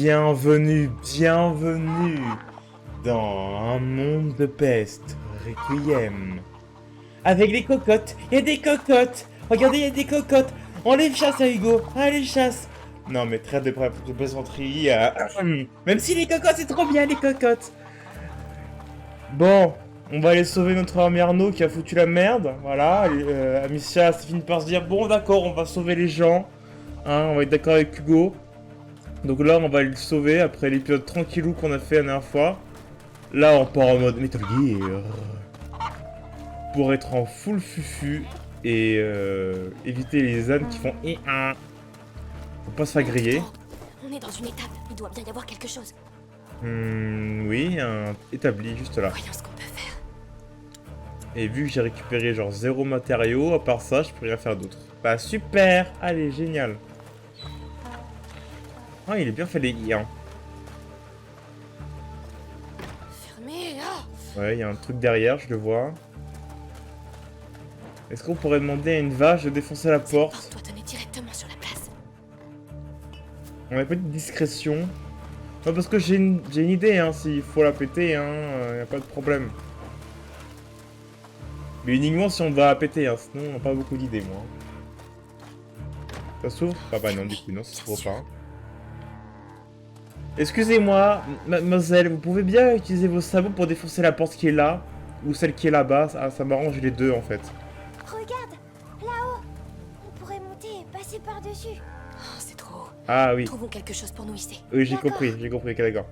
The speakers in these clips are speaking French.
Bienvenue, bienvenue dans un monde de peste, Requiem. Avec les cocottes, il y a des cocottes. Regardez, il y a des cocottes. On les chasse, Hugo, allez chasse. Non mais traite de plaisanterie. Même si les cocottes, c'est trop bien les cocottes. Bon, on va aller sauver notre ami Arnaud qui a foutu la merde. Voilà, Amicia finit par se dire bon d'accord, on va sauver les gens. Hein, on va être d'accord avec Hugo. Donc là, on va le sauver après l'épisode tranquillou qu'on a fait la dernière fois. Là, on part en mode Metal Gear. Pour être en full fufu et éviter les ânes qui font un. Faut pas se faire griller. On est dans une étape, il doit bien y avoir quelque chose. Oui, établi juste là. Voyons ce qu'on peut faire. Et vu que j'ai récupéré genre 0 matériaux, à part ça, je peux rien faire d'autre. Bah super. Allez, génial. Ah, il est bien fait les i, hein. Fermé, là. Ouais, il y a un truc derrière, je le vois. Est-ce qu'on pourrait demander à une vache de défoncer la porte? Cette porte doit donner directement sur la place. On a pas de discrétion. Non, parce que j'ai une idée, hein, s'il faut la péter, hein, y a pas de problème. Mais uniquement si on va la péter, hein, sinon on n'a pas beaucoup d'idées, moi. Ça s'ouvre? Ah bah non, du coup, non, ça s'ouvre pas. Excusez-moi, mademoiselle, vous pouvez bien utiliser vos sabots pour défoncer la porte qui est là? Ou celle qui est là-bas? Ça m'arrange les deux, en fait. Regarde, là-haut. On pourrait monter et passer par-dessus. Oh, c'est trop haut. Ah oui, Trouvons quelque chose pour nous hisser. oui, j'ai D'accord. compris, ok, d'accord.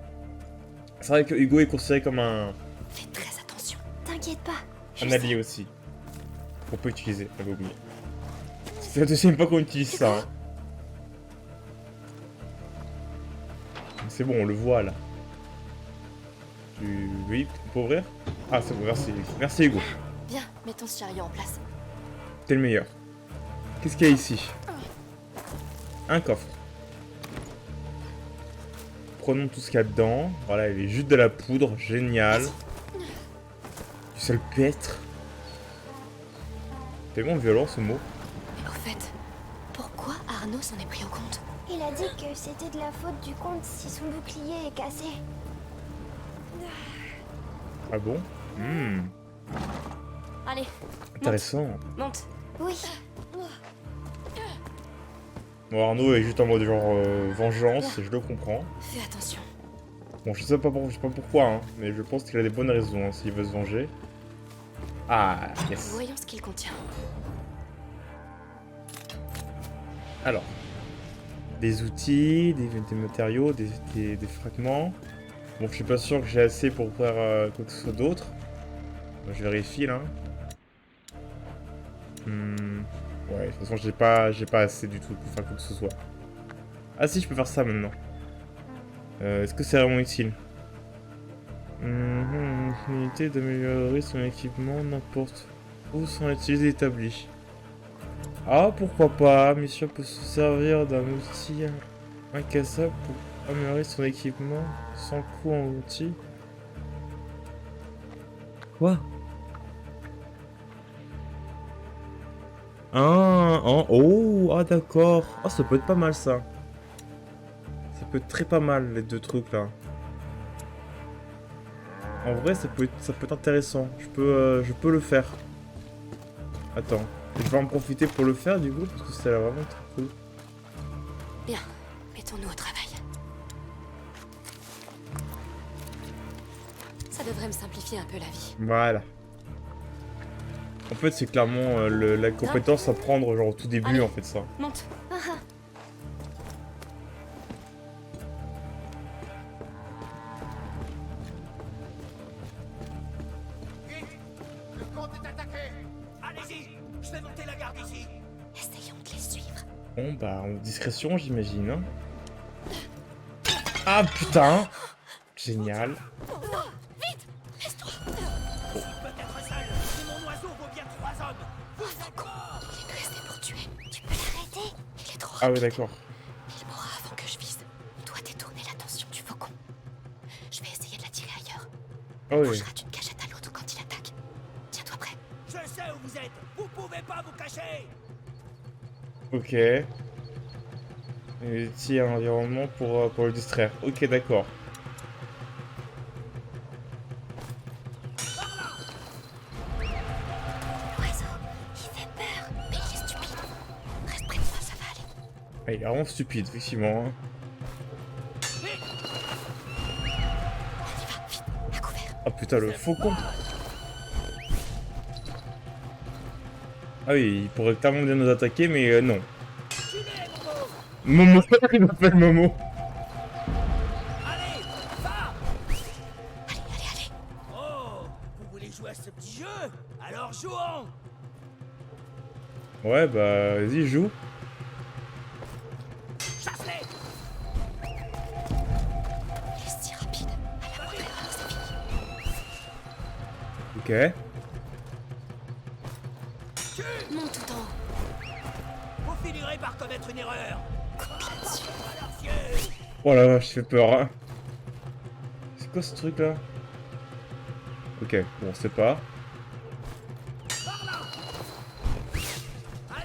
C'est vrai que Hugo est considéré comme un Fais très attention. T'inquiète pas. Un allié aussi. Qu'on peut utiliser, j'avais oublié. C'est la deuxième fois qu'on utilise ça. Hein. C'est bon, on le voit là. Oui, on peut ouvrir? Ah, c'est bon, merci. Merci Hugo. Bien, mettons ce chariot en place. T'es le meilleur. Qu'est-ce qu'il y a ici? Un coffre. Prenons tout ce qu'il y a dedans. Voilà, il y a juste de la poudre, génial. Du salpêtre. Tellement violent ce mot. Mais au fait, pourquoi Arnaud s'en est pris au compte? Il a dit que c'était de la faute du comte si son bouclier est cassé. Ah bon? Allez, Intéressant. monte. Oui. Bon, Arnaud est juste en mode genre vengeance, je le comprends. Fais attention. Bon, je sais pas pourquoi, hein, mais je pense qu'il a des bonnes raisons hein, s'il veut se venger. Ah, yes. Voyons ce qu'il contient. Alors, des outils, des matériaux, des fragments. Bon, je suis pas sûr que j'ai assez pour faire quoi que ce soit d'autre. Bon, je vérifie là. Ouais, de toute façon, j'ai pas assez du tout pour faire quoi que ce soit. Ah si, je peux faire ça maintenant. Est-ce que c'est vraiment utile? Une unité d'améliorer son équipement n'importe où sans utiliser établi. Ah, pourquoi pas? Mission peut se servir d'un outil incassable pour améliorer son équipement sans coût en outil. Quoi? Ah d'accord. Ah, ça peut être pas mal ça. Ça peut être très pas mal les deux trucs là. En vrai, ça peut être intéressant. Je peux le faire. Attends, je vais en profiter pour le faire du coup parce que ça a l'air vraiment très cool. Bien, mettons-nous au travail. Ça devrait me simplifier un peu la vie. Voilà. En fait, c'est clairement la compétence à prendre genre au tout début Allez. en fait ça. Monte. Le comte est attaqué. Allez-y, je vais monter la garde ici. Essayons de les suivre. Bon bah en discrétion j'imagine. Hein. Ah putain. Génial. Laisse-toi. Peut-être seul, mais mon oiseau vaut bien 3 hommes. Oh, ce con. Il est pressé pour tuer. Tu peux l'arrêter? Il est trop Ah ouais rapide. d'accord. Il mourra avant que je vise. Toi, détourner l'attention du faucon. Je vais essayer de l'attirer ailleurs. Ah On ouais. bougera d'une cachette à l'autre quand il attaque. Tiens-toi prêt. Je sais où vous êtes. Vous pouvez pas vous cacher. Ok. Et si un environnement pour le distraire. Ok, d'accord. L'oiseau, il fait peur. Mais il est stupide. Reste près de moi, ça va aller. Ah, il est vraiment stupide, effectivement. Hein. On y va, vite, à couvert. Ah putain, le faucon. Ah oui, il pourrait clairement bien nous attaquer, mais non. Tu l'es, Momo. Momo, il m'appelle Momo. Allez, va. Allez, allez, allez. Oh, vous voulez jouer à ce petit jeu? Alors jouons. Ouais, bah, vas-y, joue. Chasse-les. Il est si rapide. À la moindre erreur, c'est fini. Ok. Monte tout en haut. Vous finirez par commettre une erreur. Compte là-dessus. À leurs yeux. Oh la vache, j'ai peur. Hein. C'est quoi ce truc là? Ok, bon, c'est pas.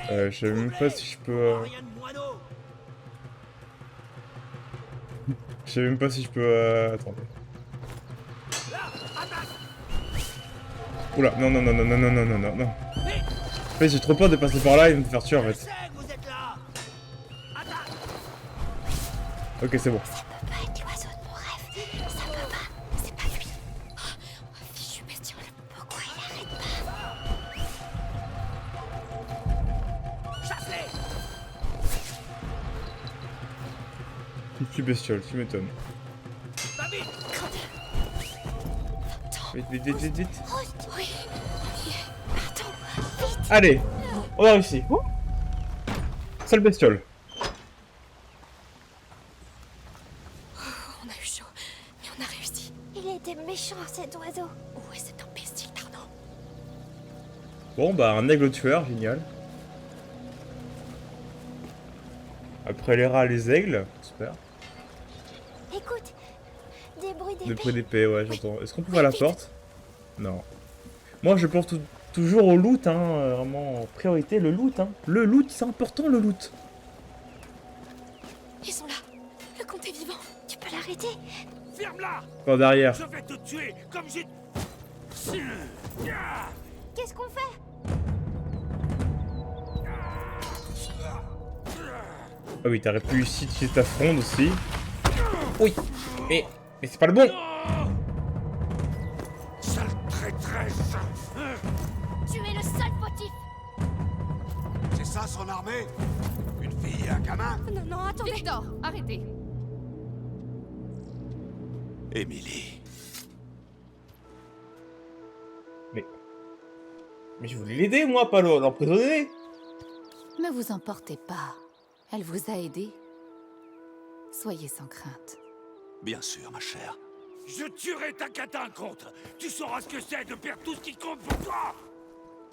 Allez, Je sais même pas si je peux. rien de moineau. Je sais même pas si je peux. Attendez. Là, attaque. Oula, non, non, non, non, non, non, non, non, non, non. Vite. En fait, j'ai trop peur de passer par là et de me faire tuer en Je fait. sais que vous êtes là. Attaque. Ok, c'est bon. Ça peut pas être l'oiseau de mon rêve. Ça peut pas. C'est pas lui. Oh, fichu bestiole. Pourquoi il arrête pas? Chasse-les. Je suis bestiole, tu m'étonnes. Va vite. Vite, vite, vite, vite, vite. Oh, oui. Pardon. Vite. Allez, on a réussi. Ouh. Seule bestiole. On a eu chaud, mais on a réussi. Il était méchant, cet oiseau. Où est cet imbécile d'Arnaud? Bon, bah, un aigle tueur, génial. Après les rats, les aigles. Super. Écoute, des bruits Des d'épée. bruits d'épée, ouais, j'entends. Est-ce qu'on peut ouvrir la porte? Non. Moi, je pense toujours au loot, hein. Vraiment, en priorité, le loot, hein. Le loot, c'est important, le loot. Ils sont là. Le comte est vivant. Tu peux l'arrêter? Ferme-la. Par derrière. Je vais te tuer comme j'ai... Qu'est-ce qu'on fait? Ah oui, t'aurais pu ici utiliser ta fronde aussi. Oui. Mais c'est pas le bon. Sale traîtresse. Tu es le seul fautif. C'est ça son armée? Une fille et un gamin? Non, non, attendez. Victor, arrêtez. Émilie. Mais je voulais l'aider, moi, pas l'emprisonner. Ne vous emportez pas. Elle vous a aidé. Soyez sans crainte. Bien sûr, ma chère. Je tuerai ta catin contre. Tu sauras ce que c'est de perdre tout ce qui compte pour toi.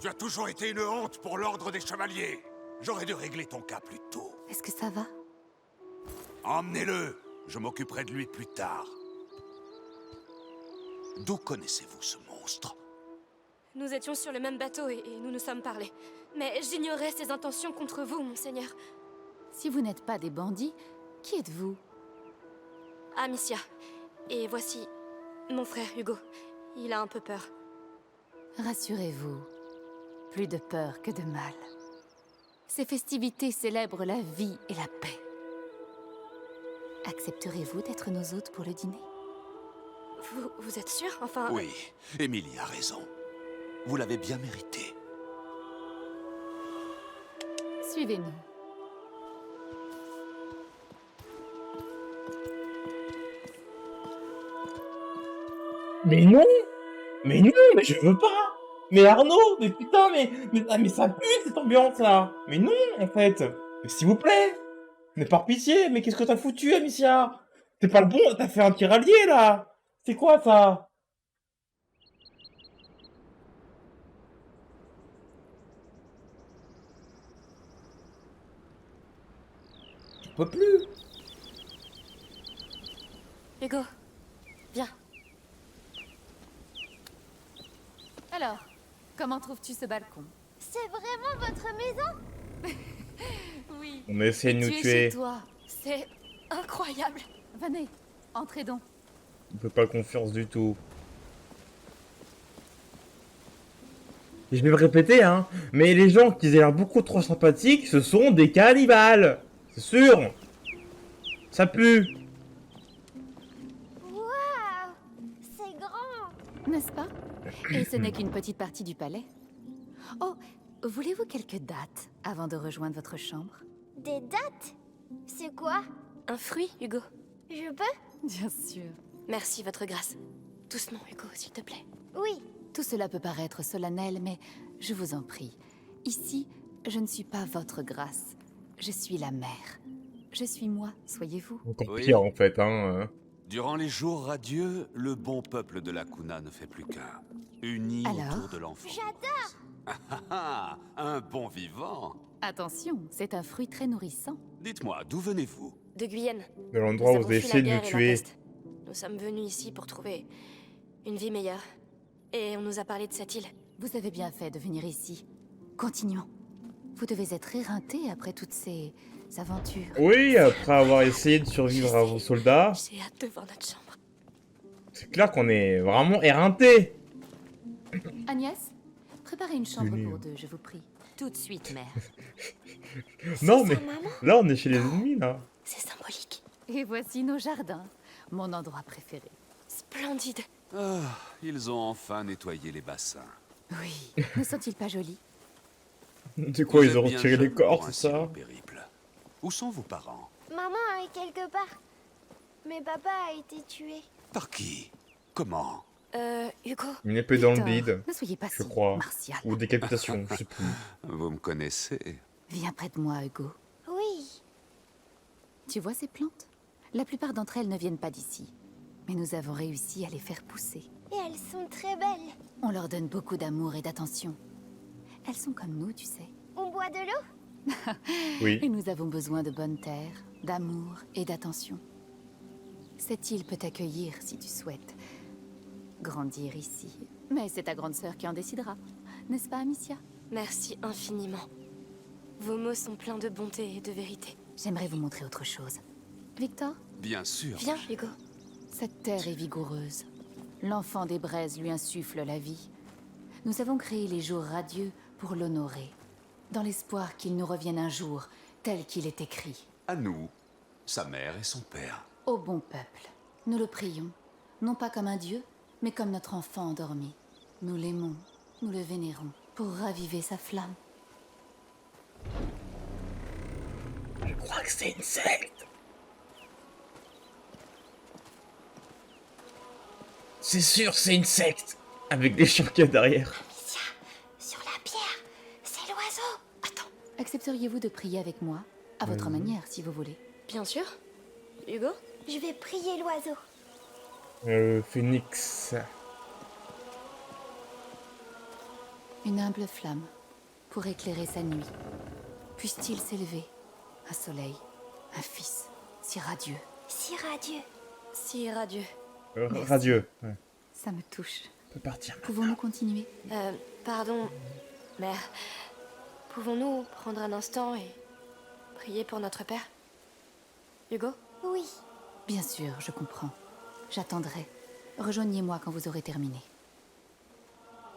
Tu as toujours été une honte pour l'ordre des chevaliers. J'aurais dû régler ton cas plus tôt. Est-ce que ça va? Emmenez-le. Je m'occuperai de lui plus tard. D'où connaissez-vous ce monstre? Nous étions sur le même bateau et nous nous sommes parlé. Mais j'ignorais ses intentions contre vous, monseigneur. Si vous n'êtes pas des bandits, qui êtes-vous? Amicia. Et voici mon frère Hugo. Il a un peu peur. Rassurez-vous, plus de peur que de mal. Ces festivités célèbrent la vie et la paix. Accepterez-vous d'être nos hôtes pour le dîner? Vous êtes sûr? Enfin... Oui, Émilie a raison. Vous l'avez bien mérité. Suivez-nous. Mais non. Mais non, mais je veux pas. Mais Arnaud, mais putain, mais ça pue cette ambiance là. Mais non, en fait. Mais s'il vous plaît. Mais par pitié, mais qu'est-ce que t'as foutu, Amicia? T'es pas le bon, t'as fait un tirallier là. C'est quoi ça? Je peux plus. Hugo, viens. Alors, comment trouves-tu ce balcon? C'est vraiment votre maison? Oui. On a essayé de nous Tu es tuer. chez toi. C'est incroyable. Venez, entrez donc. On fait pas confiance du tout. Et je vais me répéter, hein, mais les gens qui ont l'air beaucoup trop sympathiques, ce sont des cannibales. C'est sûr. Ça pue. Waouh! C'est grand! N'est-ce pas? Et ce n'est qu'une petite partie du palais. Oh, voulez-vous quelques dates avant de rejoindre votre chambre? Des dates? C'est quoi? Un fruit, Hugo. Je peux? Bien sûr. Merci, votre grâce. Doucement, Hugo, s'il te plaît. Oui. Tout cela peut paraître solennel, mais je vous en prie. Ici, je ne suis pas votre grâce. Je suis la mère. Je suis moi, soyez-vous. Encore Oui. pire en fait, hein. Durant les jours radieux, le bon peuple de la Kuna ne fait plus qu'un. Uni Alors autour de l'enfant. J'adore! Un bon vivant. Attention, c'est un fruit très nourrissant. Dites-moi, d'où venez-vous? De Guyenne. De Nous l'endroit où avons vous avez fui essayé la de nous guerre et la tuer. peste. Nous sommes venus ici pour trouver une vie meilleure. Et on nous a parlé de cette île. Vous avez bien fait de venir ici. Continuons. Vous devez être éreinté après toutes ces aventures. Oui, après avoir essayé de survivre à vos soldats, J'ai hâte de voir notre chambre. c'est clair qu'on est vraiment éreinté. Agnès, préparez une chambre Tenue. pour deux, je vous prie. Tout de suite, mère. Non C'est mais sa maman? là on est chez les ennemis là. C'est symbolique. Et voici nos jardins, mon endroit préféré. Splendide. Ah, ils ont enfin nettoyé les bassins. Oui, ne sont-ils pas jolis? C'est quoi, Vous ils êtes ont bien retiré les jeune pour corps, un c'est si long ça? périple. Où sont vos parents? Maman est quelque part. Mais papa a été tué. Par qui? Comment? Hugo. Une épée dans le Victor, bide, ne soyez pas je si crois. martial. Ou décapitation, je sais plus. Vous me connaissez? Viens près de moi, Hugo. Oui. Tu vois ces plantes? La plupart d'entre elles ne viennent pas d'ici. Mais nous avons réussi à les faire pousser. Et elles sont très belles. On leur donne beaucoup d'amour et d'attention. Elles sont comme nous, tu sais. On boit de l'eau? Oui. Et nous avons besoin de bonnes terres, d'amour et d'attention. Cette île peut t'accueillir si tu souhaites grandir ici. Mais c'est ta grande sœur qui en décidera. N'est-ce pas, Amicia? Merci infiniment. Vos mots sont pleins de bonté et de vérité. J'aimerais vous montrer autre chose. Victor, Bien sûr. Viens, Hugo. cette terre est vigoureuse. L'enfant des braises lui insuffle la vie. Nous avons créé les jours radieux pour l'honorer, dans l'espoir qu'il nous revienne un jour, tel qu'il est écrit. À nous, sa mère et son père. Ô bon peuple, nous le prions, non pas comme un dieu, mais comme notre enfant endormi. Nous l'aimons, nous le vénérons, pour raviver sa flamme. Je crois que c'est une secte. C'est sûr, c'est une secte. Avec des chiens qu'il y a derrière. Amicia, sur la pierre, c'est l'oiseau. Attends. Accepteriez-vous de prier avec moi, à votre manière, si vous voulez? Bien sûr. Hugo. Je vais prier l'oiseau. Phoenix. Une humble flamme, pour éclairer sa nuit. Puisse-t-il s'élever? Un soleil, un fils, si radieux. Si radieux. Si radieux. Merci. Radieux. Ouais. Ça me touche. On peut partir. Pouvons-nous continuer? Pardon, mère. Pouvons-nous prendre un instant et prier pour notre père? Hugo? Oui. Bien sûr, je comprends. J'attendrai. Rejoignez-moi quand vous aurez terminé.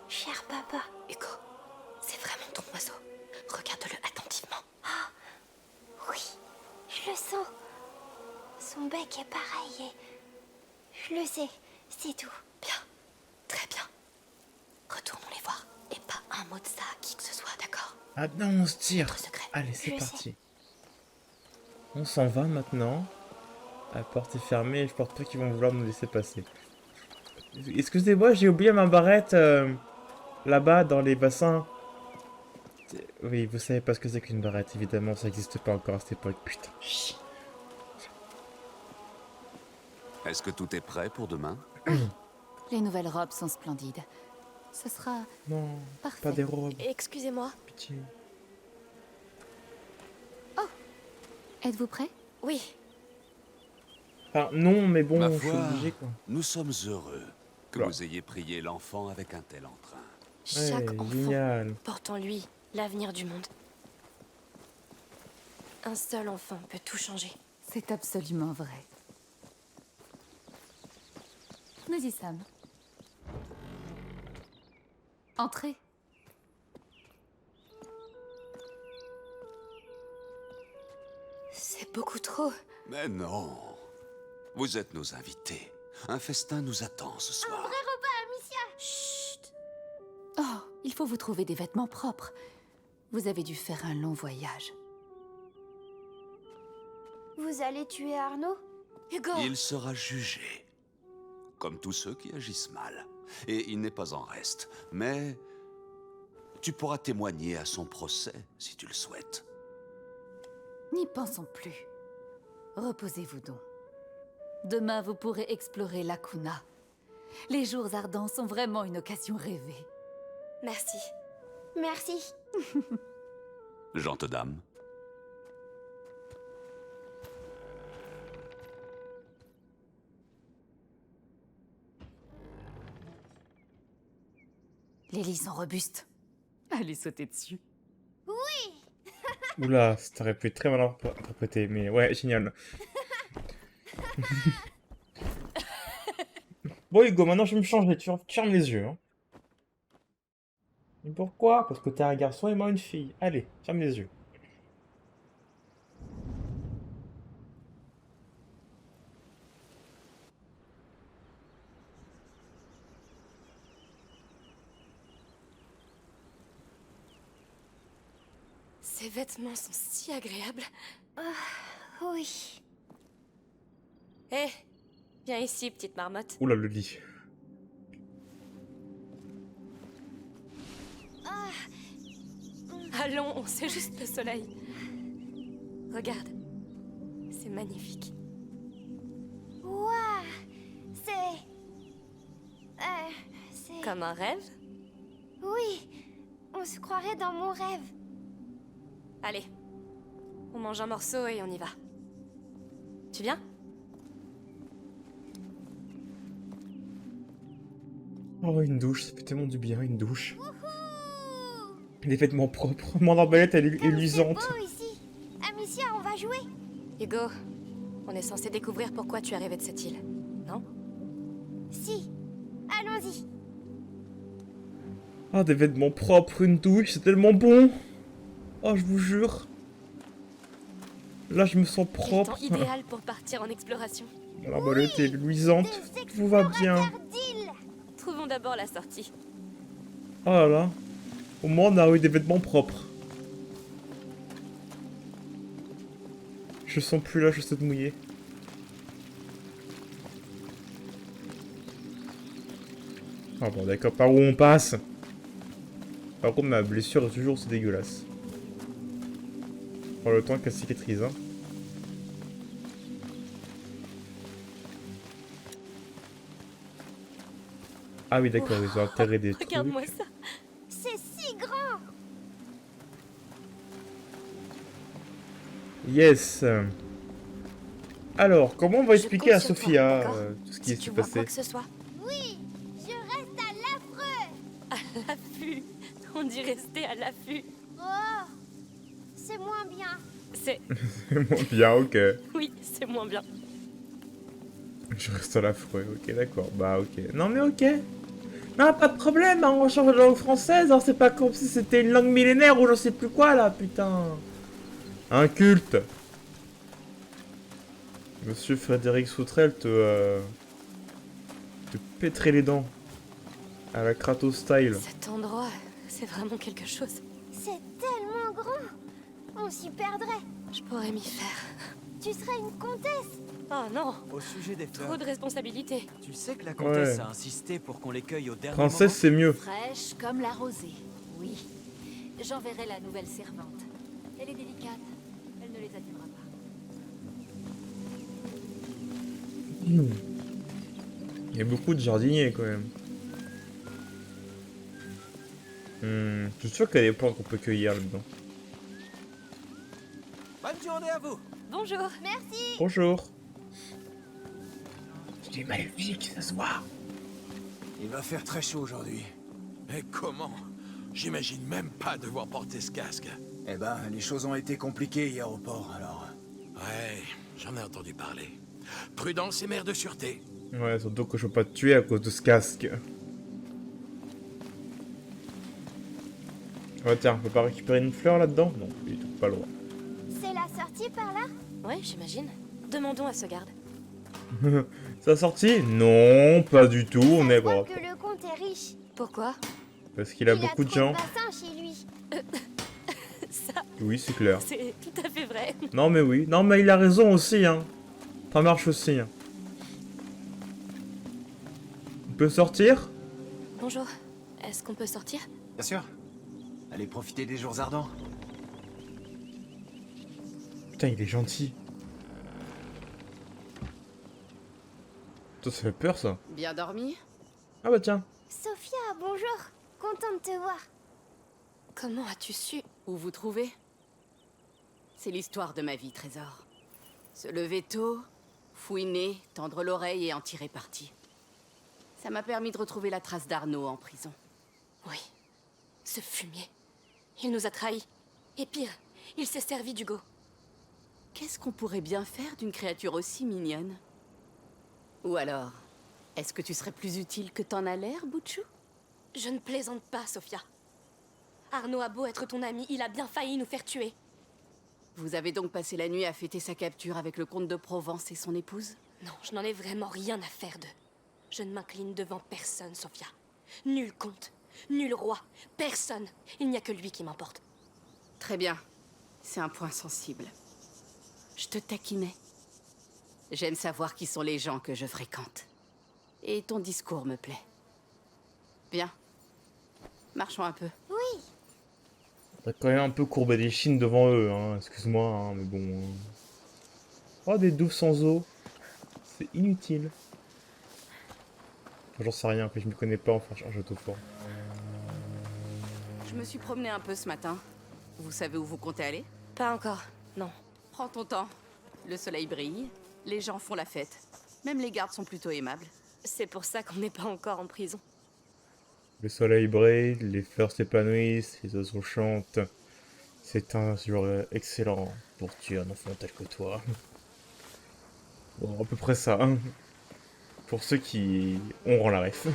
Cher papa. Hugo, c'est vraiment ton oiseau. Regarde-le attentivement. Oui. Je le sens. Son bec est pareil et... Je le sais. C'est tout. Bien, très bien. Retournons les voir. Et pas un mot de ça à qui que ce soit, d'accord? Ah non, on se tire. Notre secret. Allez, c'est Je parti. On s'en va maintenant. La porte est fermée et je pense pas qu'ils vont vouloir nous laisser passer. Excusez-moi, j'ai oublié ma barrette là-bas dans les bassins. Oui, vous savez pas ce que c'est qu'une barrette, évidemment, ça n'existe pas encore à cette époque. Putain, chut. Est-ce que tout est prêt pour demain? Les nouvelles robes sont splendides. Ce sera Non, parfait. pas des robes, Excusez-moi. pitié. Êtes-vous prêt? Oui, Enfin, non, mais bon, Ma je suis foi, obligé, quoi. nous sommes heureux que Oula. vous ayez prié l'enfant avec un tel entrain. chaque Ouais, enfant génial. porte en lui l'avenir du monde. Un seul enfant peut tout changer. C'est absolument vrai. Nous y sommes. Entrez. C'est beaucoup trop. Mais non. Vous êtes nos invités. Un festin nous attend ce soir. Chut. Oh, il faut vous trouver des vêtements propres. Vous avez dû faire un long voyage. Vous allez tuer Arnaud? Hugo! Il sera jugé. Comme tous ceux qui agissent mal. Et il n'est pas en reste. Mais tu pourras témoigner à son procès, si tu le souhaites. N'y pensons plus. Reposez-vous donc. Demain, vous pourrez explorer Lacuna. Les jours ardents sont vraiment une occasion rêvée. Merci. Merci. Gente dame. Les lits sont robustes. Allez sauter dessus. Oula, ça aurait pu être très mal interprété, mais ouais, génial. Bon Hugo, maintenant je vais me changer, tu fermes les yeux. Hein. Et pourquoi? Parce que t'es un garçon et moi une fille. Allez, ferme les yeux. Ces vêtements sont si agréables. Oui. Hé, viens ici, petite marmotte. Oula, le lit. Allons, c'est juste le soleil. Regarde, c'est magnifique. Ouah. C'est... Comme un rêve. Oui. On se croirait dans mon rêve. Allez, on mange un morceau et on y va. Tu viens? Oh, une douche, ça fait tellement du bien, une douche. Des vêtements propres. Mon arbalète, elle est luisante. C'est beau ici. Amicia, on va jouer. Hugo, on est censé découvrir pourquoi tu es arrivé de cette île, non? Si. Allons-y. Ah, des vêtements propres, une douche, c'est tellement bon. Oh, je vous jure. Là, je me sens Quel propre. temps idéal pour partir en exploration. L'arbalète est luisante. Tout va bien. d'île. Trouvons d'abord la sortie. Oh là là. Au moins, on a eu des vêtements propres. Je sens plus là, je sais de mouiller. Ah bon, d'accord, par où on passe? Par contre, ma blessure est toujours aussi dégueulasse. Prends le temps qu'elle cicatrise, hein. Ah oui, d'accord, ils ont enterré des trucs. Regarde-moi ça. C'est si grand. Yes. Alors, comment on va Je expliquer à compte sur toi, Sophia d'accord tout ce qui Si s'est tu vois passé? quoi que ce soit. Oui. Je reste à l'affreux. L'affût. On dit rester à l'affût. Oh. C'est moins bien. C'est... Bon, bien, ok. Oui, c'est moins bien. Je reste à l'affreux, ok, d'accord. Bah, ok. Non, mais ok. Non, pas de problème, hein, on change de langue française, hein, c'est pas comme si c'était une langue millénaire ou je sais plus quoi, là, putain. Un culte. Monsieur Frédéric Soutrel te pèterait les dents. À la Kratos style. Cet endroit, c'est vraiment quelque chose. C'est tellement grand. On s'y perdrait. Je pourrais m'y faire. Tu serais une comtesse. Oh non, Au sujet des fleurs, trop de responsabilités. tu sais que la comtesse Ouais. a insisté pour qu'on les cueille au dernier Princesse, c'est mieux. Fraîche comme la rosée, oui. J'enverrai la nouvelle servante. Elle est délicate, elle ne les abîmera pas. Il y a beaucoup de jardiniers, quand même. Je suis sûr qu'il y a des plantes qu'on peut cueillir là-dedans. moment. Bonne journée à vous. Bonjour. Merci. Bonjour. C'est magnifique, ça se voit. Il va faire très chaud aujourd'hui. Mais comment? J'imagine même pas devoir porter ce casque. Eh ben, les choses ont été compliquées hier au port, alors... Ouais, J'en ai entendu parler. Prudence et mère de sûreté. Ouais, surtout que je peux pas te tuer à cause de ce casque. Ouais, tiens, on peut pas récupérer une fleur là-dedans? Non, du tout, pas le droit. C'est la sortie par là? Ouais, j'imagine. Demandons à ce garde. Ça a sorti? Non, pas du tout, on Ça est se voit bon. que le comte est riche. Pourquoi? Parce qu'il a Il beaucoup de trop gens. bassins chez lui. Ça, Oui, c'est clair. c'est tout à fait vrai. Non, mais oui. Non, mais il a raison aussi, hein. Ça marche aussi. Hein. On peut sortir? Bonjour. Est-ce qu'on peut sortir? Bien sûr. Allez profiter des jours ardents. Putain, il est gentil. Ça fait peur, ça. Bien dormi? Ah bah tiens. Sophia, bonjour. Contente de te voir. Comment as-tu su? Où vous trouvez? C'est l'histoire de ma vie, Trésor. Se lever tôt, fouiner, tendre l'oreille et en tirer parti. Ça m'a permis de retrouver la trace d'Arnaud en prison. Oui. Ce fumier. Il nous a trahis. Et pire, il s'est servi d'Hugo. Qu'est-ce qu'on pourrait bien faire d'une créature aussi mignonne? Ou alors, est-ce que tu serais plus utile que t'en as l'air, Butchou? Je ne plaisante pas, Sophia. Arnaud a beau être ton ami, il a bien failli nous faire tuer. Vous avez donc passé la nuit à fêter sa capture avec le comte de Provence et son épouse? Non, je n'en ai vraiment rien à faire d'eux. Je ne m'incline devant personne, Sophia. Nul comte, nul roi, personne. Il n'y a que lui qui m'importe. Très bien. C'est un point sensible. Je te taquinais. J'aime savoir qui sont les gens que je fréquente. Et ton discours me plaît. Bien. Marchons un peu. Oui, On va quand même un peu courber les chines devant eux, hein. Excuse-moi, hein, mais bon. Oh, des douves sans eau. C'est inutile. J'en sais rien, après je me connais pas en franchement, je te fort. Je me suis promené un peu ce matin. Vous savez où vous comptez aller? Pas encore, non. Prends ton temps. Le soleil brille, les gens font la fête. Même les gardes sont plutôt aimables. C'est pour ça qu'on n'est pas encore en prison. Le soleil brille, les fleurs s'épanouissent, les oiseaux chantent. C'est un jour excellent pour tuer un enfant tel que toi. Bon, à peu près ça. Hein. Pour ceux qui auront la ref.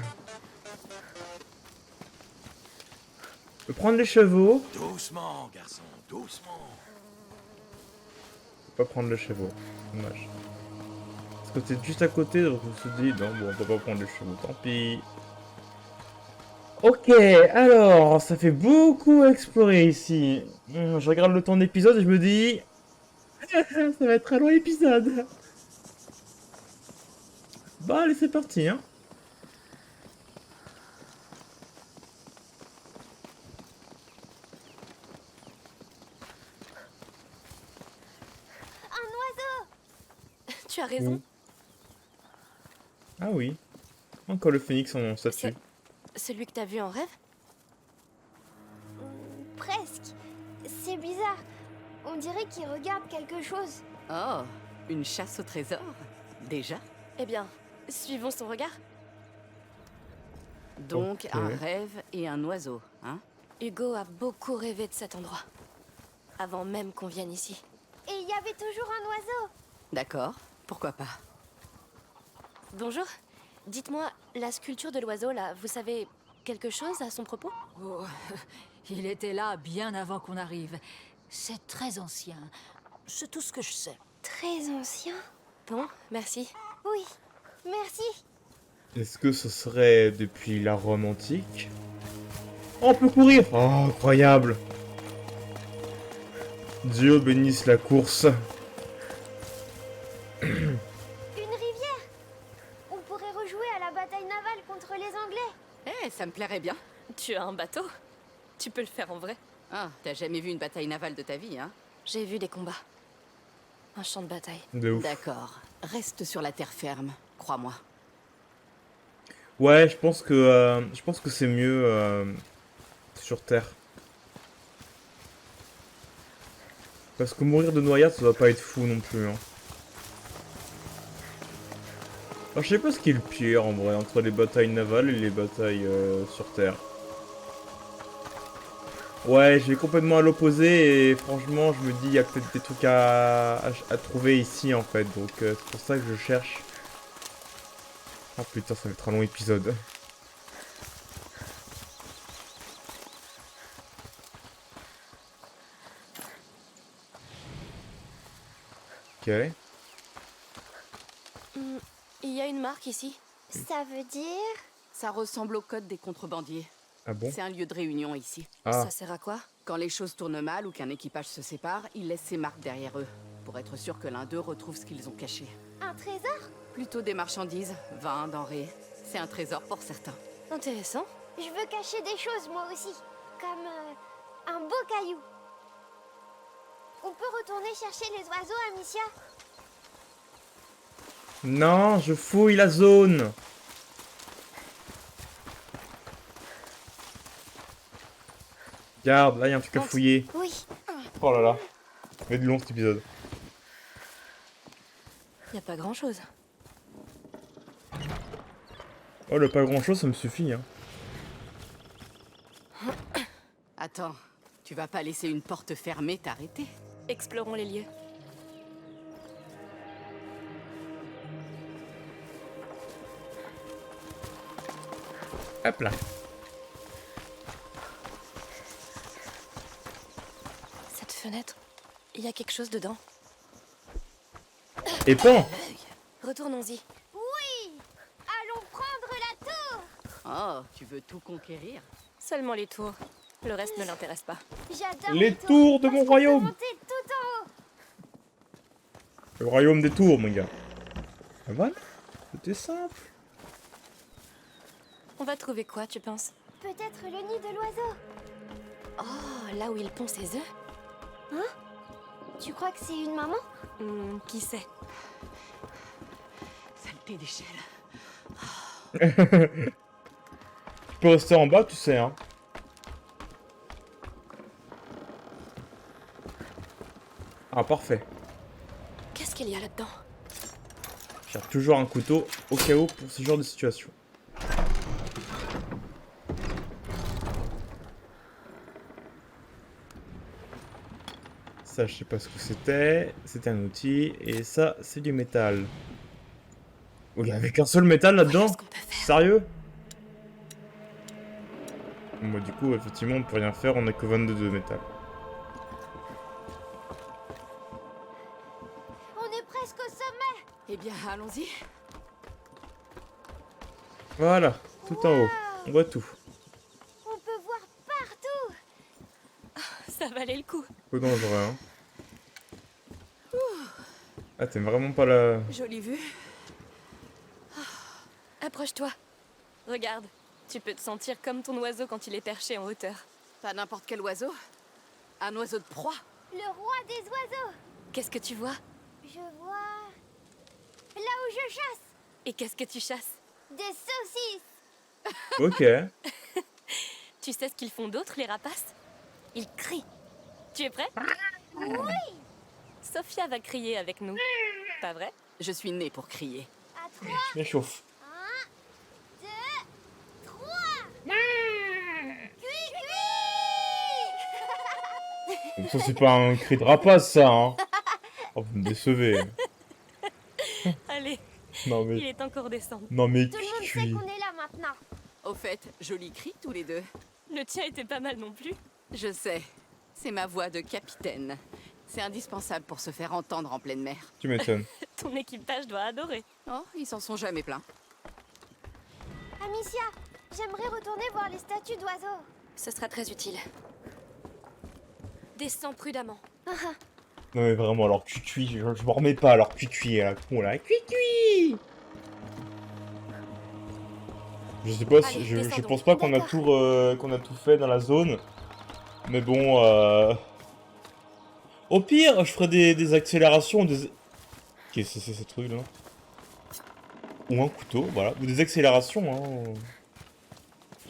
Je peux prendre les chevaux. Doucement, garçon, doucement. Je peux pas prendre les chevaux. Dommage. Parce que c'est juste à côté, donc je me suis dit, non, bon, on peut pas prendre les chevaux, tant pis. Ok, alors, ça fait beaucoup explorer ici. Je regarde le temps d'épisode et je me dis... ça va être très long l'épisode. Bah, allez, c'est parti, hein. un oiseau. Tu as raison. Ah oui. Encore le phénix en statue. Celui que t'as vu en rêve? Presque. C'est bizarre. On dirait qu'il regarde quelque chose. Oh, une chasse au trésor? Déjà? Eh bien, suivons son regard. Donc Ok. un rêve et un oiseau, hein? Hugo a beaucoup rêvé de cet endroit. Avant même qu'on vienne ici. Et il y avait toujours un oiseau. D'accord, pourquoi pas. Bonjour. Dites-moi, la sculpture de l'oiseau, là, vous savez quelque chose à son propos? Oh, il était là bien avant qu'on arrive. C'est très ancien. C'est tout ce que je sais. Très ancien. Bon, merci. Oui, merci. Est-ce que ce serait depuis la Rome antique? Oh, on peut courir! Oh, incroyable! Dieu bénisse la course. Une rivière. On pourrait rejouer à la bataille navale contre les Anglais. Eh, ça me plairait bien. Tu as un bateau? Tu peux le faire en vrai. Ah, t'as jamais vu une bataille navale de ta vie, hein? J'ai vu des combats. Un champ de bataille. De ouf. D'accord, reste sur la terre ferme, crois-moi. Ouais, je pense que c'est mieux sur Terre. Parce que mourir de noyade, ça doit pas être fou non plus. Hein. Enfin, je sais pas ce qui est le pire en vrai, entre les batailles navales et les batailles sur Terre. Ouais, je vais complètement à l'opposé et franchement, je me dis, il y a peut-être des trucs à trouver ici en fait. Donc c'est pour ça que je cherche. Oh putain, ça va être un long épisode. Ok. Il y a une marque ici. Ça veut dire... Ça ressemble au code des contrebandiers. Ah bon? C'est un lieu de réunion ici. Ah. Ça sert à quoi? Quand les choses tournent mal ou qu'un équipage se sépare, ils laissent ces marques derrière eux, pour être sûr que l'un d'eux retrouve ce qu'ils ont caché. Un trésor? Plutôt des marchandises, vin, denrées. C'est un trésor pour certains. Intéressant. Je veux cacher des choses, moi aussi. Comme un beau caillou. On peut retourner chercher les oiseaux, Amicia? Non, je fouille la zone. Regarde, là il y a un truc à fouiller. Oui. Oh là là. Ça va être long cet épisode. Y a pas grand chose. Oh, le pas grand chose, ça me suffit. Hein. Attends, tu vas pas laisser une porte fermée t'arrêter? Explorons les lieux. Hop là. Cette fenêtre, il y a quelque chose dedans. Et pan. Retournons-y. Oui. Allons prendre la tour. Oh, tu veux tout conquérir? Seulement les tours. Le reste ne l'intéresse pas. J'adore Les tours de mon parce qu'on peut royaume. monter tout en haut. Le royaume des tours, mon gars. Ah, voilà. C'était simple. On va trouver quoi, tu penses? Peut-être le nid de l'oiseau. Oh, là où il pond ses œufs? Hein? Tu crois que c'est une maman? Qui sait? Saleté d'échelle. Tu peux rester en bas, tu sais, hein. Ah, parfait. Qu'est-ce qu'il y a là-dedans? Je cherche toujours un couteau au cas où pour ce genre de situation. Ça, je sais pas ce que c'était. C'était un outil. Et ça, c'est du métal. Oui, avec un seul métal là-dedans? Sérieux? Bon, du coup, effectivement, on peut rien faire. On a que 22 de métal. On est presque au sommet. Eh bien, allons-y. Voilà, tout en haut. On voit tout. On peut voir partout. Ça valait le coup. Peu dangereux, hein. Ah, t'aimes vraiment pas la... Jolie vue. Approche-toi. Regarde, tu peux te sentir comme ton oiseau quand il est perché en hauteur. Pas n'importe quel oiseau. Un oiseau de proie. Le roi des oiseaux. Qu'est-ce que tu vois? Je vois... là où je chasse. Et qu'est-ce que tu chasses? Des saucisses. Ok. Tu sais ce qu'ils font d'autre, les rapaces? Ils crient. Tu es prêt? Oui. Sophia va crier avec nous. Pas vrai? Je suis née pour crier. À 3, Je m'échauffe. 1, 2, 3. Cui, cui. Ça, c'est pas un cri de rapace, ça, hein. Oh, vous me décevez. Allez, Non, il mais... est encore descendu. Non, mais... Tout le monde sait cuit. qu'on est là maintenant. Au fait, joli cri tous les deux. Le tien était pas mal non plus. Je sais. C'est ma voix de capitaine. C'est indispensable pour se faire entendre en pleine mer. Tu m'étonnes. Ton équipage doit adorer. Oh, ils s'en sont jamais plaints. Amicia, j'aimerais retourner voir les statues d'oiseaux. Ce sera très utile. Descends prudemment. Non, mais vraiment, alors cuit, je m'en remets pas, alors cuit, à la con, là. Cuit. Je sais pas, si, Allez, je descendons. pense pas qu'on a tout fait dans la zone. Mais bon, au pire, je ferai des accélérations, des... Qu'est-ce que c'est ce truc là? Ou un couteau, voilà. Ou des accélérations, hein.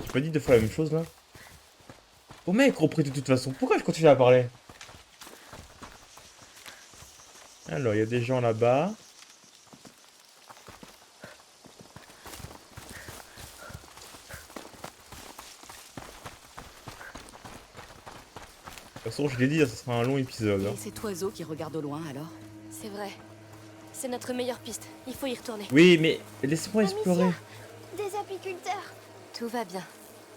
J'ai pas dit de faire la même chose là. Oh mec, repris de toute façon, pourquoi je continue à parler? Alors, il y a des gens là-bas. façon, je l'ai dit, ça sera un long épisode. Et Hein. cet oiseau qui regarde au loin alors? C'est vrai. C'est notre meilleure piste. Il faut y retourner. Oui, mais laisse-moi explorer. Amicia, des apiculteurs. Tout va bien.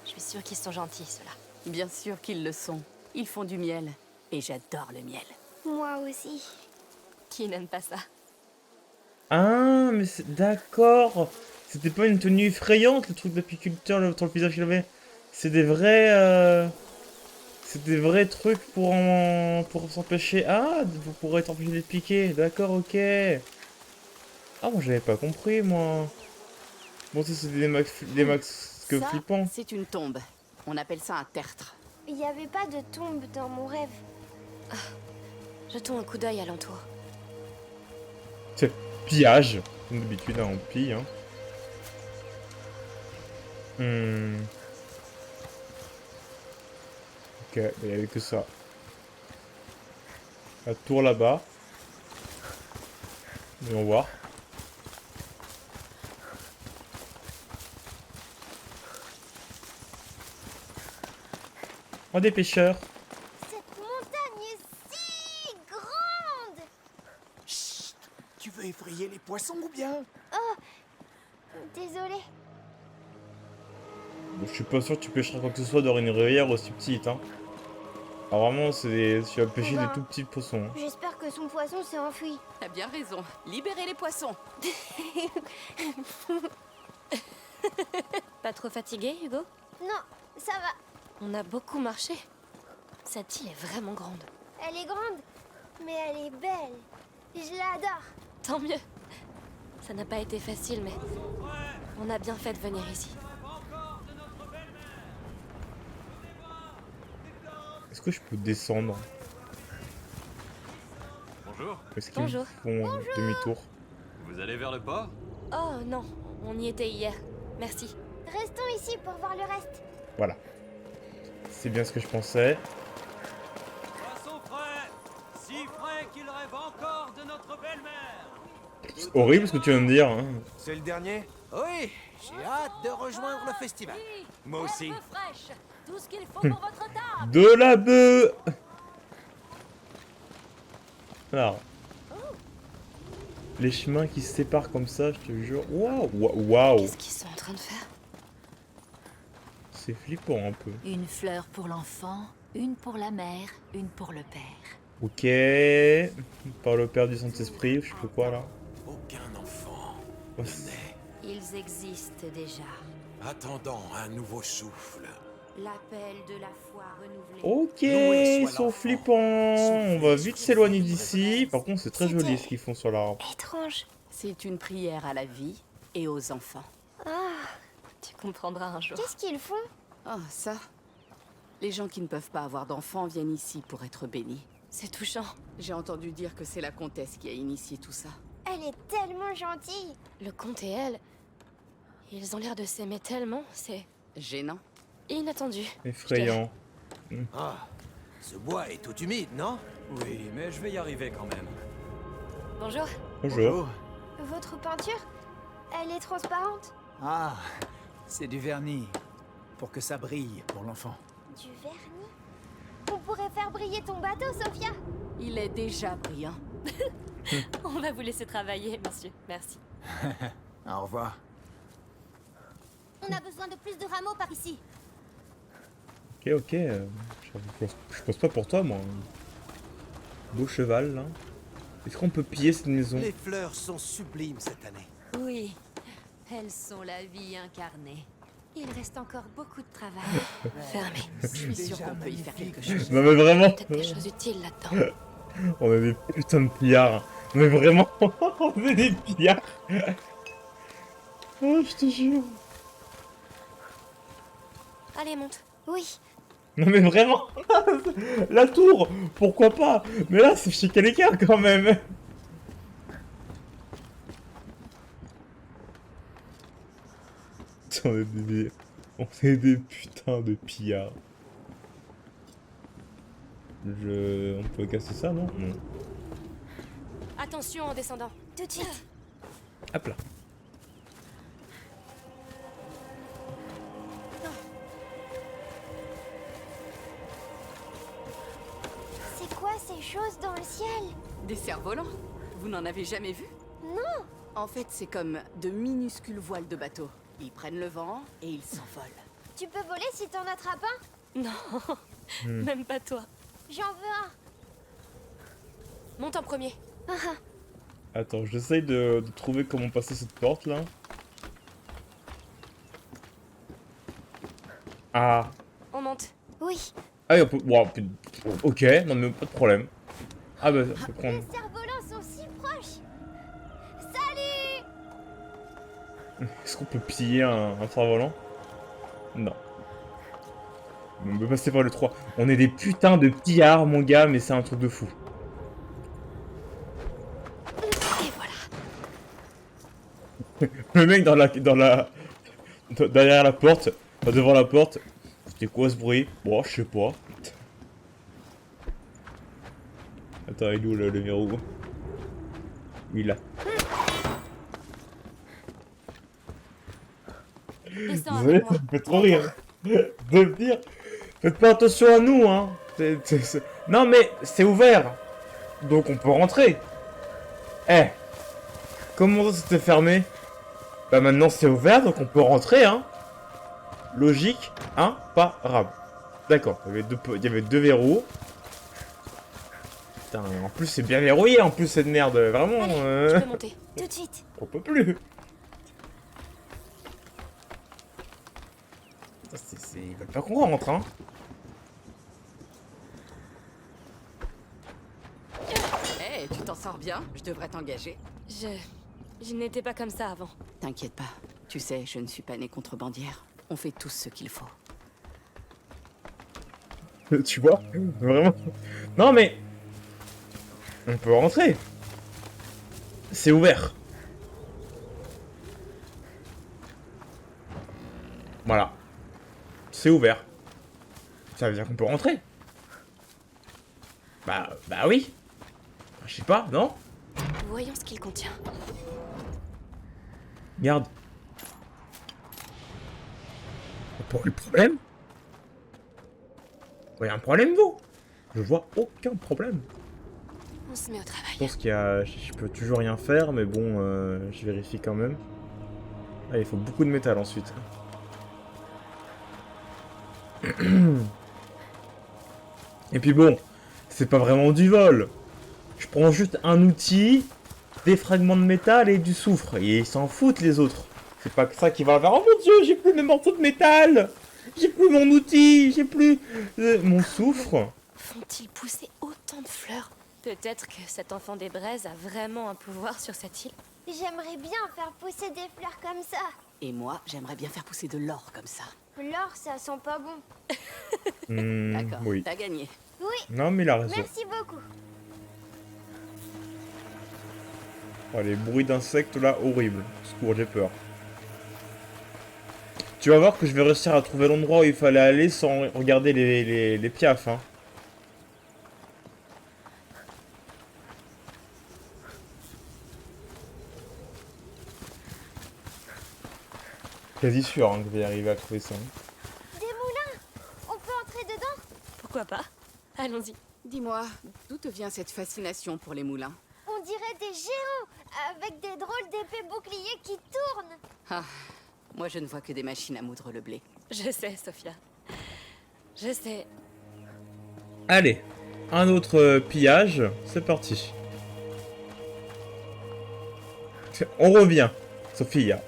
Je suis sûre qu'ils sont gentils, ceux-là. Bien sûr qu'ils le sont. Ils font du miel. Et j'adore le miel. Moi aussi. Qui n'aime pas ça? Ah, mais c'est... D'accord. C'était pas une tenue effrayante, le truc d'apiculteur, le visage qu'il avait. C'est des vrais... C'est des vrais trucs pour s'empêcher... Ah, pour être empêché d'être piqué. D'accord, ok. Ah, moi j'avais pas compris, moi. Bon, ça c'est des masques Ça, flippants. c'est une tombe. On appelle ça un tertre. Il n'y avait pas de tombe dans mon rêve. Jetons un coup d'œil alentour. C'est pillage. Comme d'habitude, hein, on pille. Hein. Ok, il n'y avait que ça. La tour là-bas. Voyons voir. Oh, des pêcheurs. Cette montagne est si grande. Chut! Tu veux effrayer les poissons ou bien? Désolée. Je suis pas sûr que tu pêcheras quoi que ce soit dans une rivière aussi petite. Hein. Alors vraiment, tu vas pêcher des tout petits poissons. Hein. J'espère que son poisson s'est enfui. T'as bien raison. Libérez les poissons. Pas trop fatigué, Hugo? Non, ça va. On a beaucoup marché. Cette île est vraiment grande. Elle est grande, mais elle est belle. Je l'adore. Tant mieux. Ça n'a pas été facile, mais on a bien fait de venir ici. Est-ce que je peux descendre? Bonjour. Est-ce qu'ils Bonjour. font demi-tour? Vous allez vers le port? Oh non, on y était hier. Merci. Restons ici pour voir le reste. Voilà. C'est bien ce que je pensais. Poisson frais! Si frais qu'il rêve encore de notre belle-mère! C'est horrible ce que tu viens de dire. Hein. C'est le dernier? Oui, j'ai hâte de rejoindre le festival. Moi aussi. fraîche. Tout ce qu'il faut pour votre table. De la bœuf. Alors. Les chemins qui se séparent comme ça, je te jure. Waouh, waouh. Qu'est-ce qu'ils sont en train de faire? C'est flippant un peu. Une fleur pour l'enfant, une pour la mère, une pour le père. Ok. Par le père du Saint-Esprit, je sais pas quoi là. Aucun enfant Oh, ne c'est- naît, Ils existent déjà. attendant un nouveau souffle. L'appel de la foi renouvelée. Ok, Loué ils soit sont l'enfant. flippants. On va vite s'éloigner d'ici. Soufflez. Par contre, c'est très joli ce qu'ils font sur l'arbre. Étrange. C'est une prière à la vie et aux enfants. Tu comprendras un jour. Qu'est-ce qu'ils font? Oh, ça. Les gens qui ne peuvent pas avoir d'enfants viennent ici pour être bénis. C'est touchant. J'ai entendu dire que c'est la comtesse qui a initié tout ça. Elle est tellement gentille. Le comte et elle, ils ont l'air de s'aimer tellement, c'est Gênant. inattendu. Effrayant. Ah, ce bois est tout humide, non? Oui, mais je vais y arriver quand même. Bonjour. Bonjour. Votre peinture, elle est transparente. Ah, c'est du vernis. Pour que ça brille pour l'enfant. Du vernis. On pourrait faire briller ton bateau, Sophia. Il est déjà brillant. On va vous laisser travailler, monsieur. Merci. Au revoir. On a besoin de plus de rameaux par ici. Ok, ok. Je pose pas pour toi, moi. Beau cheval, là. Est-ce qu'on peut piller cette maison? Les fleurs sont sublimes cette année. Oui, elles sont la vie incarnée. Il reste encore beaucoup de travail. Fermé. Je suis sûre qu'on peut y faire quelque chose. Non mais vraiment, Peut-être des choses utiles là-dedans. on est des putains de pillards. Mais vraiment, on est des pillards. Oh, je te jure. Allez, monte. Oui. Non mais vraiment, la tour, pourquoi pas? Mais là, c'est chez quelqu'un quand même. On est des putains de pillards. On peut casser ça, non? Non. Attention en descendant. Tout de suite. Hop là. chose dans le ciel. Des cerfs-volants? Vous n'en avez jamais vu? Non. En fait, c'est comme de minuscules voiles de bateau. Ils prennent le vent et ils s'envolent. Tu peux voler si t'en attrapes un? Non, même pas toi. J'en veux un. Monte en premier. Attends, j'essaye de trouver comment passer cette porte là. Ah. On monte. Oui. Ah, on peut... wow, ok, non mais pas de problème. Ah bah, ça peut prendre... Les cerfs-volants sont si proches. Salut. Est-ce qu'on peut piller un cerf-volant? Non. On peut passer par le 3. On est des putains de pillards, mon gars, mais c'est un truc de fou. Et voilà. Le mec derrière la porte, enfin, devant la porte. C'était quoi ce bruit? Bon, je sais pas. Attends, il est où le verrou? Il est là. Descends Désolé, avec moi. ça me fait trop rire. De me dire, faites pas attention à nous, hein. Non mais, c'est ouvert. Donc on peut rentrer. Eh. Comment ça c'était fermé? Bah maintenant c'est ouvert, donc on peut rentrer, hein. Logique, imparable. D'accord, il y avait deux verrous. Putain, en plus c'est bien verrouillé, en plus cette merde, vraiment. Allez, tu peux monter. Tout de suite. On peut plus. Ils veulent pas qu'on rentre, hein. Eh, tu t'en sors bien? Je devrais t'engager. Je n'étais pas comme ça avant. T'inquiète pas. Tu sais, je ne suis pas née contrebandière. On fait tous ce qu'il faut. Tu vois? Vraiment. Non mais... On peut rentrer. C'est ouvert. Voilà. C'est ouvert. Ça veut dire qu'on peut rentrer. Bah oui. Je sais pas, non? Voyons ce qu'il contient. Regarde. Pas le problème? Il y a un problème, vous? Je vois aucun problème. On se met au travail. Je pense qu'il y a... Je peux toujours rien faire, mais bon, je vérifie quand même. Ah, il faut beaucoup de métal ensuite. Et puis bon, c'est pas vraiment du vol. Je prends juste un outil, des fragments de métal et du soufre. Et ils s'en foutent les autres. C'est pas que ça qui va faire. Oh mon dieu, j'ai plus mes morceaux de métal. J'ai plus mon outil, j'ai plus mon soufre. Font-ils pousser autant de fleurs? Peut-être que cet enfant des braises a vraiment un pouvoir sur cette île. J'aimerais bien faire pousser des fleurs comme ça. Et moi, j'aimerais bien faire pousser de l'or comme ça. L'or, ça sent pas bon. D'accord, oui. t'as gagné. Oui. Non mais il a raison. Merci beaucoup. Oh, les bruits d'insectes là, horribles. Secours, j'ai peur. Tu vas voir que je vais réussir à trouver l'endroit où il fallait aller sans regarder les piafs, hein. Quasi sûr hein, que je vais arriver à trouver ça. Des moulins. On peut entrer dedans? Pourquoi pas? Allons-y. Dis-moi, d'où te vient cette fascination pour les moulins? On dirait des géants avec des drôles d'épées boucliers qui tournent. Ah, moi je ne vois que des machines à moudre le blé. Je sais, Sophia. Je sais. Allez, un autre pillage, c'est parti. On revient, Sophia.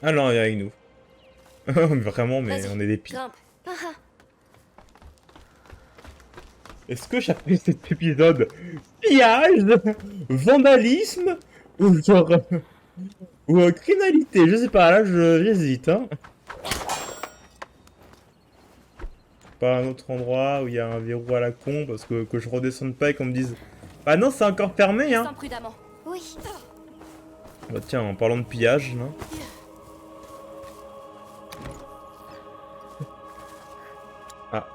Ah non, il est avec nous. Vraiment, mais on est des pires. Grimpe. Est-ce que j'appelle cet épisode pillage, vandalisme ou genre ou criminalité? Je sais pas, là j'hésite. Hein. Pas un autre endroit où il y a un verrou à la con parce que je redescende pas et qu'on me dise ah non c'est encore fermé hein. Descends prudemment. Oui. Bah tiens en parlant de pillage là. Ah.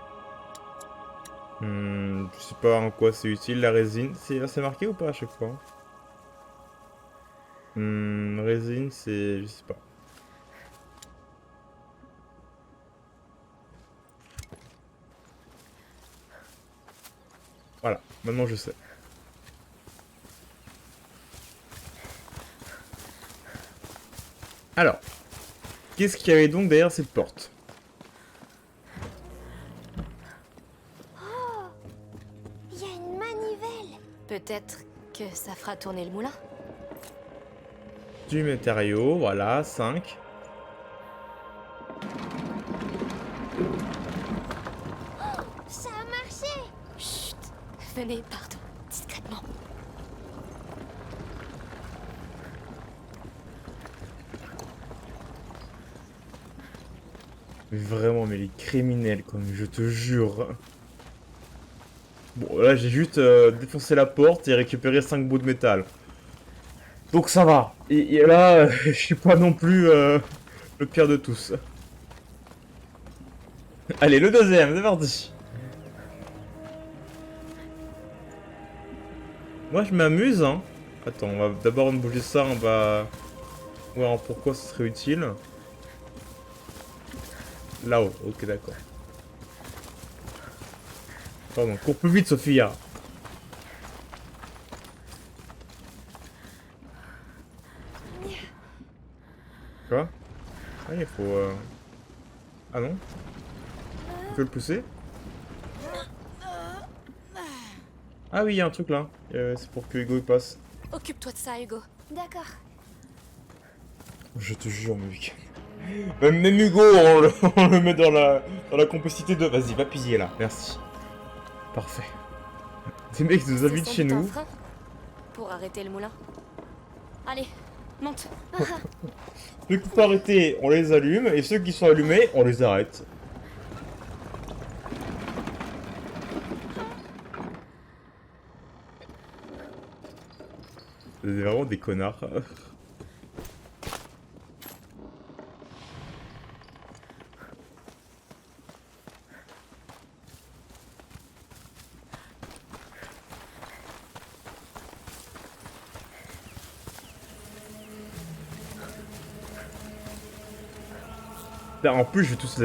Je sais pas en quoi c'est utile la résine. C'est marqué ou pas à chaque fois? Résine c'est... je sais pas. Voilà, maintenant je sais. Alors, qu'est-ce qu'il y avait donc derrière cette porte? Oh, il y a une manivelle. Peut-être que ça fera tourner le moulin. Du matériau, voilà, 5. Ça a marché. Chut. Venez, pardon, discrètement. Mais vraiment, mais les criminels, comme je te jure. Bon, là, j'ai juste défoncé la porte et récupéré 5 bouts de métal. Donc ça va. Et là, je suis pas non plus le pire de tous. Allez, le deuxième, c'est parti. Moi, je m'amuse, hein. Attends, on va d'abord bouger ça, on va voir pourquoi ce serait utile. Là-haut, ok, d'accord. Pardon, cours plus vite, Sophia. Quoi? Ah, il faut... Ah non? Tu peux le pousser? Ah oui, il y a un truc là. C'est pour que Hugo il passe. Occupe-toi de ça, Hugo. D'accord. Je te jure, mec. Même Hugo, on le met dans la complicité de... Vas-y, va piller là, merci. Parfait. Des mecs nous habitent chez nous. Frein pour arrêter le moulin. Allez, monte. Ceux qui sont arrêtés, on les allume, et ceux qui sont allumés, on les arrête. C'est vraiment des connards. En plus, je vais tous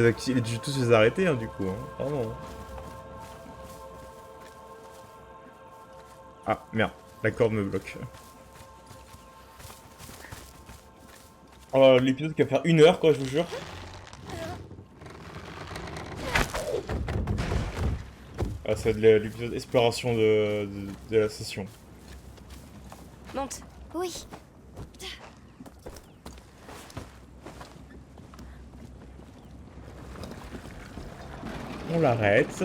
les arrêter, hein, du coup. Hein. Pardon. Ah, merde. La corde me bloque. Oh, l'épisode qui va faire 1 heure, quoi, je vous jure. Ah, c'est l'épisode exploration de la session. Monte. Oui. On l'arrête.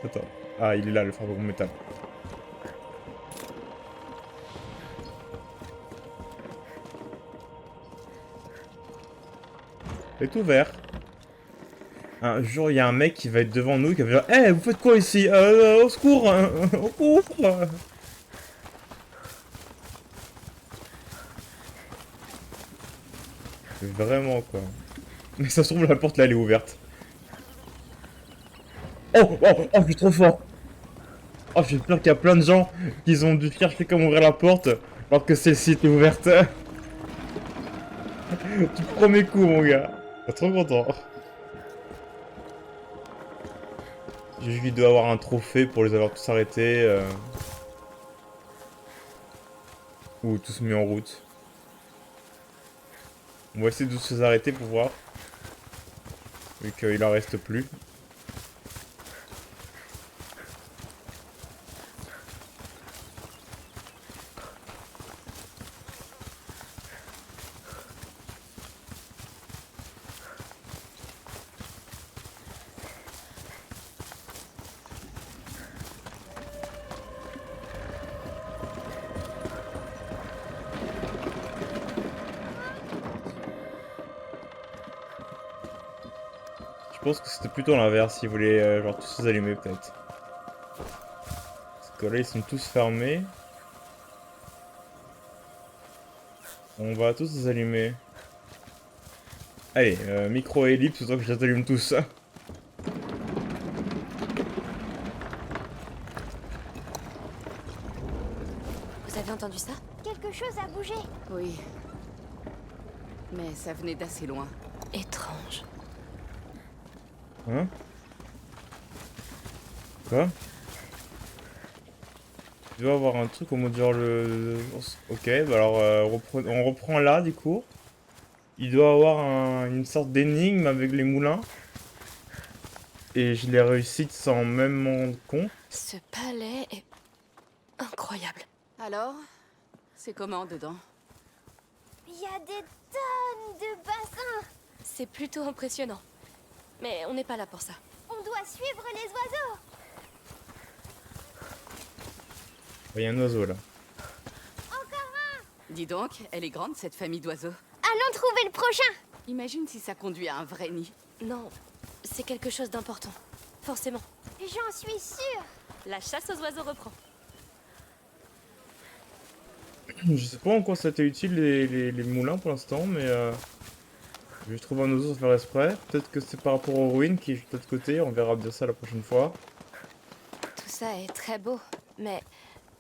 Attends. Ah, il est là, le fardeau de métal. C'est ouvert. Un jour, il y a un mec qui va être devant nous, qui va dire « Eh, vous faites quoi ici? Au secours! Au secours !» Vraiment, quoi. Mais ça se trouve, la porte, là, elle est ouverte. Oh, je suis trop fort. Oh, j'ai peur qu'il y a plein de gens qui ont dû chercher comment ouvrir la porte, alors que celle-ci était ouverte. Du premier coup, mon gars. Je suis trop content. J'ai dois avoir un trophée pour les avoir tous arrêtés. Ou tous mis en route. On va essayer de tous les arrêter pour voir. Vu qu'il en reste plus. Je pense que c'était plutôt l'inverse, ils voulaient genre tous les allumer peut-être. Parce que là ils sont tous fermés. On va tous les allumer. Allez, micro et ellipse, autant que je les allume tous. Vous avez entendu ça? Quelque chose a bougé. Oui. Mais ça venait d'assez loin. étrange. Hein? Quoi? Il doit avoir un truc au mode genre Ok, bah alors on reprend là du coup. Il doit avoir une sorte d'énigme avec les moulins. Et je l'ai réussi sans même m'en rendre compte. Ce palais est incroyable. Alors, c'est comment dedans? Il y a des tonnes de bassins. C'est plutôt impressionnant. Mais on n'est pas là pour ça. On doit suivre les oiseaux. Il y a un oiseau là. Encore un. Dis donc, elle est grande cette famille d'oiseaux. Allons trouver le prochain. Imagine si ça conduit à un vrai nid. Non, c'est quelque chose d'important. Forcément. J'en suis sûre. La chasse aux oiseaux reprend. Je sais pas en quoi ça a été utile les moulins pour l'instant, mais je vais trouver un oiseau sans faire exprès. Peut-être que c'est par rapport aux ruines qui est juste de l'autre côté, on verra bien ça la prochaine fois. Tout ça est très beau, mais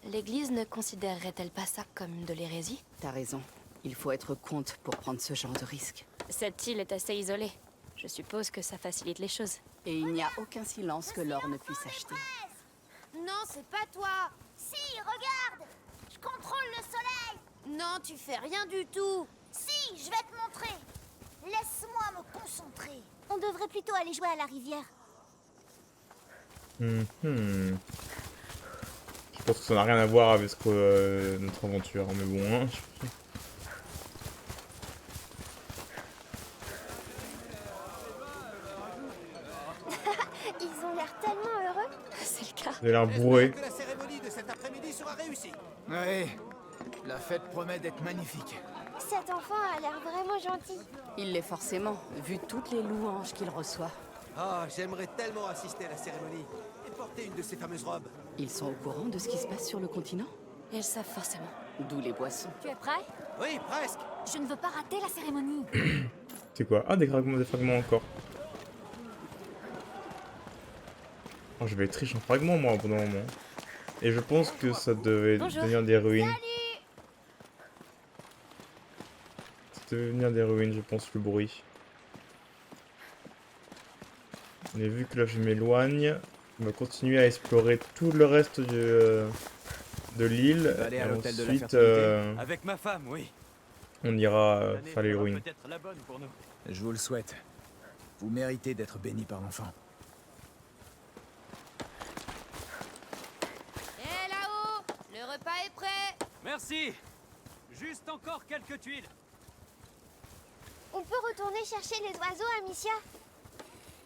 l'église ne considérerait-elle pas ça comme de l'hérésie? T'as raison. Il faut être comte pour prendre ce genre de risque. Cette île est assez isolée. Je suppose que ça facilite les choses. Et il n'y a aucun silence que l'or ne puisse acheter. Non, c'est pas toi. Si, regarde. Je contrôle le soleil. Non, tu fais rien du tout. Si, je vais te montrer. Laisse-moi me concentrer. On devrait plutôt aller jouer à la rivière. Je pense que ça n'a rien à voir avec notre aventure, mais bon. Hein. Ils ont l'air tellement heureux. C'est le cas. Vous avez l'air bourré. Que la cérémonie de cet après-midi sera réussie. Ouais, la fête promet d'être magnifique. Cet enfant a l'air vraiment gentil. Il l'est forcément, vu toutes les louanges qu'il reçoit. Ah, j'aimerais tellement assister à la cérémonie et porter une de ces fameuses robes. Ils sont au courant de ce qui se passe sur le continent? Ils savent forcément. D'où les boissons. Tu es prêt? Oui, presque. Je ne veux pas rater la cérémonie. C'est quoi? Ah, des fragments encore. Oh, je vais être riche en fragments, moi, pendant un moment. Et je pense que ça devait devenir des ruines. Ça devait devenir des ruines, je pense, le bruit. Mais vu que là, je m'éloigne, on va continuer à explorer tout le reste de l'île. On va aller Et à l'hôtel de la ensuite, fertilité. Avec ma femme, oui. on ira faire les ruines. Peut-être la bonne pour nous. Je vous le souhaite. Vous méritez d'être béni par l'enfant. Hé là-haut, le repas est prêt. Merci. Juste encore quelques tuiles. On peut retourner chercher les oiseaux, Amicia?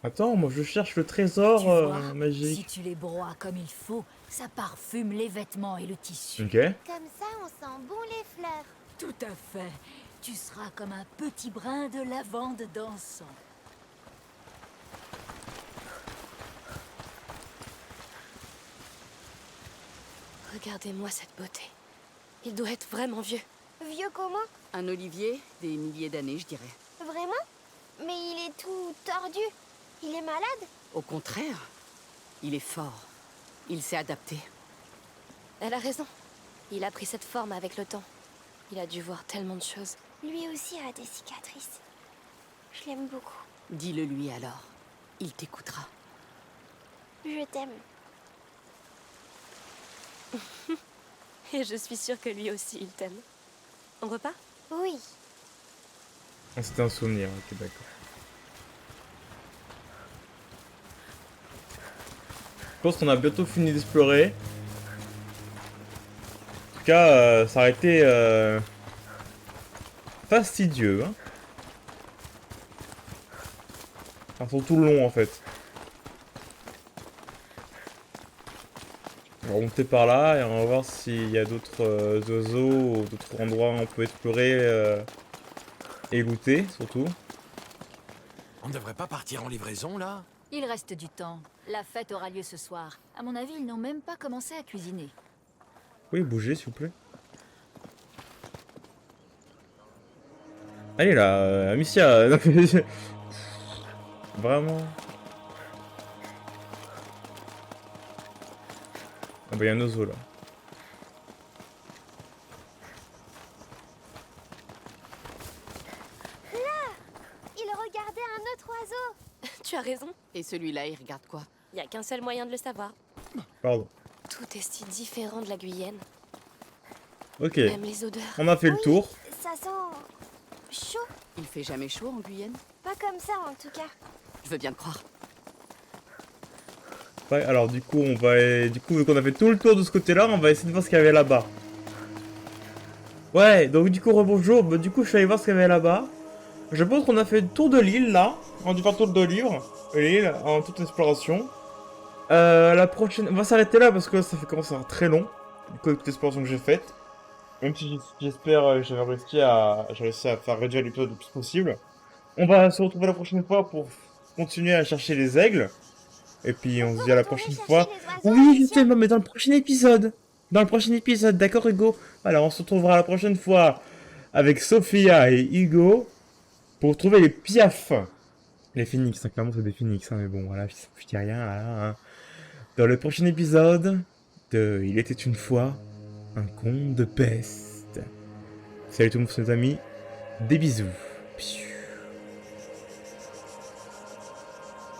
Attends, moi je cherche le trésor Tu vois, si magique. tu les broies comme il faut, ça parfume les vêtements et le tissu. Ok. Comme ça, on sent bon les fleurs. Tout à fait. Tu seras comme un petit brin de lavande dansant. Regardez-moi cette beauté. Il doit être vraiment vieux. Vieux comment? Un olivier, des milliers d'années, je dirais. Vraiment? Mais il est tout tordu. Il est malade? Au contraire, il est fort. Il s'est adapté. Elle a raison. Il a pris cette forme avec le temps. Il a dû voir tellement de choses. Lui aussi a des cicatrices. Je l'aime beaucoup. Dis-le lui alors. Il t'écoutera. Je t'aime. Et je suis sûre que lui aussi, il t'aime. On repart? Oui. Ah, c'était un souvenir, ok, d'accord. Je pense qu'on a bientôt fini d'explorer. En tout cas, ça a été fastidieux. Hein. Enfin, surtout long en fait. On va remonter par là et on va voir s'il y a d'autres oiseaux ou d'autres endroits où on peut explorer et looter surtout. On ne devrait pas partir en livraison, là? Il reste du temps. La fête aura lieu ce soir. À mon avis, ils n'ont même pas commencé à cuisiner. Oui, bougez s'il vous plaît. Allez là, Amicia. Vraiment. Ah bah y'a un oiseau là. Il regarde. Et celui-là, il regarde quoi? Y a qu'un seul moyen de le savoir. Pardon. Tout est si différent de la Guyenne. Ok. Même les odeurs. On a fait le tour. Ça sent chaud. Il fait jamais chaud en Guyenne? Pas comme ça en tout cas. Je veux bien te croire. Ouais, alors du coup, on va... Du coup, vu qu'on a fait tout le tour de ce côté-là, on va essayer de voir ce qu'il y avait là-bas. Ouais, donc du coup, rebonjour. Bah, du coup, je suis allé voir ce qu'il y avait là-bas. Je pense qu'on a fait le tour de l'île, là. On a dû faire le tour de l'île, en toute exploration. La prochaine... On va s'arrêter là, parce que ça fait commencer à être très long. Du coup, avec toute l'exploration que j'ai faite. Même si j'espère j'ai réussi à faire réduire l'épisode le plus possible. On va se retrouver la prochaine fois pour continuer à chercher les aigles. Et puis on se dit à la prochaine fois. Oui, justement, mais dans le prochain épisode. Dans le prochain épisode, d'accord Hugo? Voilà, on se retrouvera la prochaine fois avec Sophia et Hugo pour trouver les piafs. Les phoenix, hein, clairement c'est des phoenix, hein, mais bon, voilà, je dis rien, là, hein. Dans le prochain épisode de Il était une fois un conte de peste. Salut tout le monde, c'est nos amis. Des bisous.